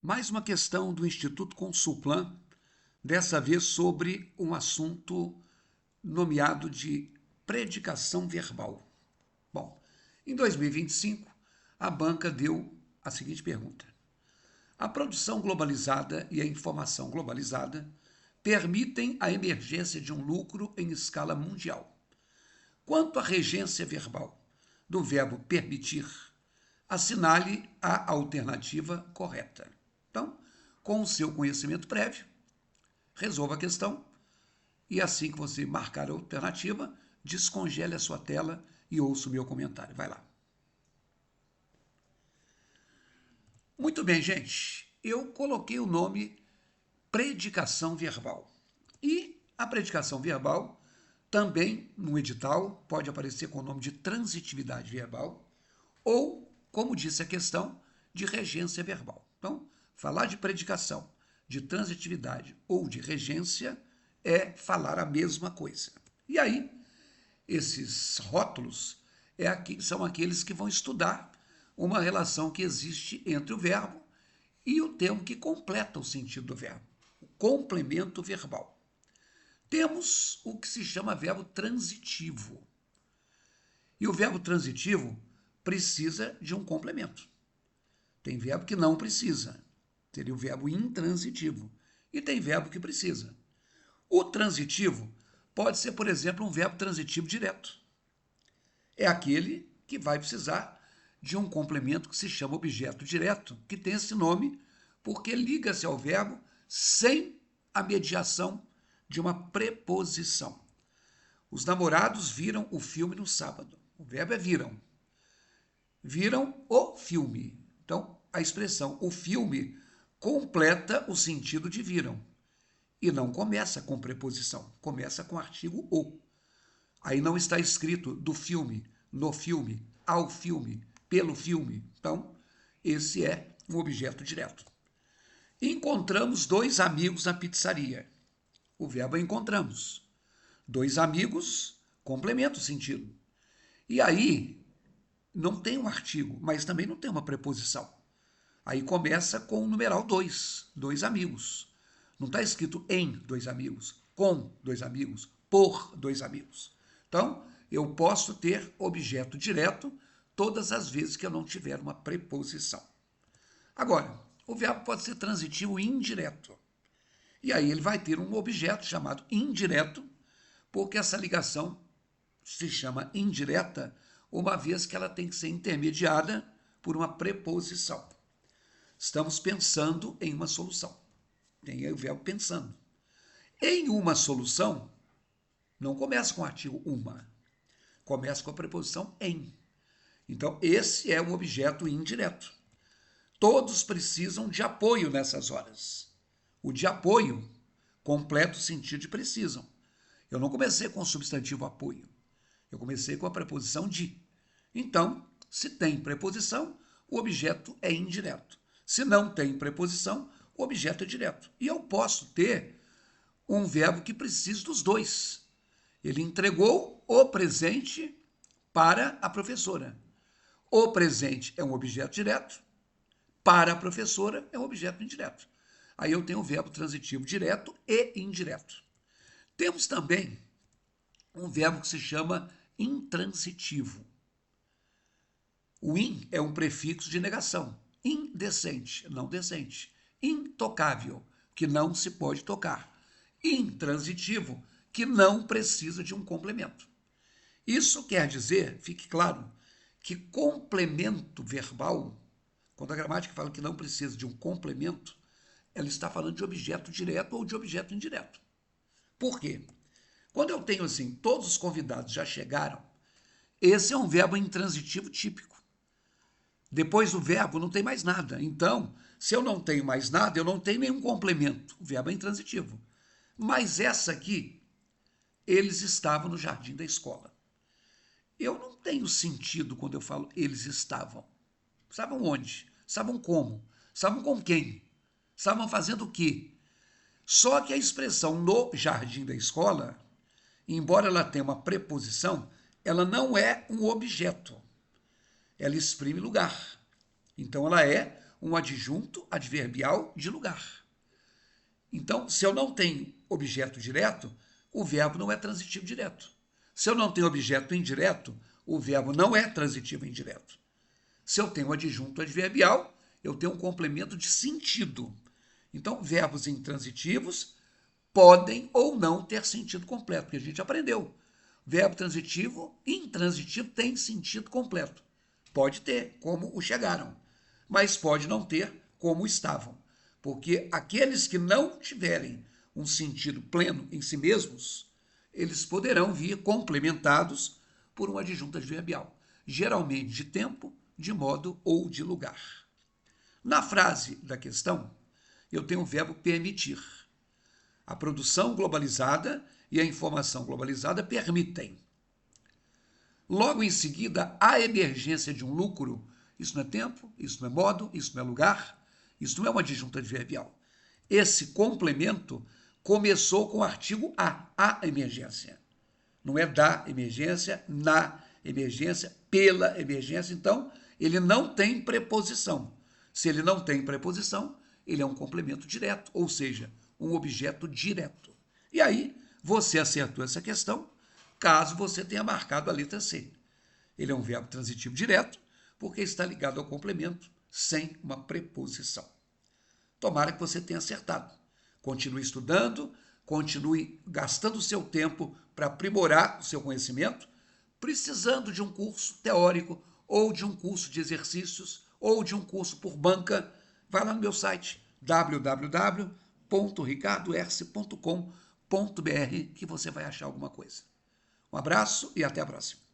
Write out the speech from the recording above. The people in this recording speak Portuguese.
Mais uma questão do Instituto Consulplan, dessa vez sobre um assunto nomeado de predicação verbal. Bom, em 2025, a banca deu a seguinte pergunta: a produção globalizada e a informação globalizada permitem a emergência de um lucro em escala mundial. Quanto à regência verbal do verbo permitir, assinale a alternativa correta. Então, com o seu conhecimento prévio, resolva a questão e assim que você marcar a alternativa, descongele a sua tela e ouça o meu comentário. Vai lá. Muito bem, gente. Eu coloquei o nome predicação verbal. E a predicação verbal também no edital pode aparecer com o nome de transitividade verbal ou, como disse a questão, de regência verbal. Então, falar de predicação, de transitividade ou de regência é falar a mesma coisa. E aí, esses rótulos são aqueles que vão estudar uma relação que existe entre o verbo e o termo que completa o sentido do verbo, o complemento verbal. Temos o que se chama verbo transitivo. E o verbo transitivo precisa de um complemento. Tem verbo que não precisa, seria o verbo intransitivo. E tem verbo que precisa. O transitivo pode ser, por exemplo, um verbo transitivo direto. É aquele que vai precisar de um complemento que se chama objeto direto, que tem esse nome porque liga-se ao verbo sem a mediação de uma preposição. Os namorados viram o filme no sábado. O verbo é viram. Viram o filme. Então, a expressão o filme completa o sentido de viram. E não começa com preposição, começa com artigo o. Aí não está escrito do filme, no filme, ao filme, pelo filme. Então, esse é um objeto direto. Encontramos dois amigos na pizzaria. O verbo é encontramos. Dois amigos complementa o sentido. E aí, não tem um artigo, mas também não tem uma preposição. Aí começa com o numeral dois amigos. Não está escrito em dois amigos, com dois amigos, por dois amigos. Então, eu posso ter objeto direto todas as vezes que eu não tiver uma preposição. Agora, o verbo pode ser transitivo indireto. E aí ele vai ter um objeto chamado indireto, porque essa ligação se chama indireta, uma vez que ela tem que ser intermediada por uma preposição. Estamos pensando em uma solução. Tem aí o verbo pensando. Em uma solução, não começa com o artigo uma, começa com a preposição em. Então, esse é um objeto indireto. Todos precisam de apoio nessas horas. O de apoio completa o sentido de precisam. Eu não comecei com o substantivo apoio. Eu comecei com a preposição de. Então, se tem preposição, o objeto é indireto. Se não tem preposição, o objeto é direto. E eu posso ter um verbo que precise dos dois. Ele entregou o presente para a professora. O presente é um objeto direto, para a professora é um objeto indireto. Aí eu tenho o verbo transitivo direto e indireto. Temos também um verbo que se chama intransitivo. O in é um prefixo de negação. Indecente, não decente. Intocável, que não se pode tocar. Intransitivo, que não precisa de um complemento. Isso quer dizer, fique claro, que complemento verbal, quando a gramática fala que não precisa de um complemento, ela está falando de objeto direto ou de objeto indireto. Por quê? Quando eu tenho assim, todos os convidados já chegaram, esse é um verbo intransitivo típico. Depois do verbo não tem mais nada. Então, se eu não tenho mais nada, eu não tenho nenhum complemento. O verbo é intransitivo. Mas essa aqui, eles estavam no jardim da escola. Eu não tenho sentido quando eu falo eles estavam. Estavam onde? Estavam como? Estavam com quem? Estavam fazendo o quê? Só que a expressão no jardim da escola, embora ela tenha uma preposição, ela não é um objeto. Ela exprime lugar. Então ela é um adjunto adverbial de lugar. Então, se eu não tenho objeto direto, o verbo não é transitivo direto. Se eu não tenho objeto indireto, o verbo não é transitivo indireto. Se eu tenho adjunto adverbial, eu tenho um complemento de sentido. Então, verbos intransitivos podem ou não ter sentido completo, porque a gente aprendeu. Verbo transitivo, intransitivo, tem sentido completo. Pode ter, como o chegaram, mas pode não ter, como estavam. Porque aqueles que não tiverem um sentido pleno em si mesmos, eles poderão vir complementados por um adjunto adverbial, geralmente de tempo, de modo ou de lugar. Na frase da questão, eu tenho o verbo permitir. A produção globalizada e a informação globalizada permitem. Logo em seguida, a emergência de um lucro. Isso não é tempo, isso não é modo, isso não é lugar, isso não é um adjunto adverbial. Esse complemento começou com o artigo a emergência. Não é da emergência, na emergência, pela emergência. Então, ele não tem preposição. Se ele não tem preposição, ele é um complemento direto, ou seja, um objeto direto. E aí, você acertou essa questão, caso você tenha marcado a letra C. Ele é um verbo transitivo direto, porque está ligado ao complemento, sem uma preposição. Tomara que você tenha acertado. Continue estudando, continue gastando o seu tempo para aprimorar o seu conhecimento, precisando de um curso teórico, ou de um curso de exercícios, ou de um curso por banca, vai lá no meu site www.ricardoerce.com.br que você vai achar alguma coisa. Um abraço e até a próxima.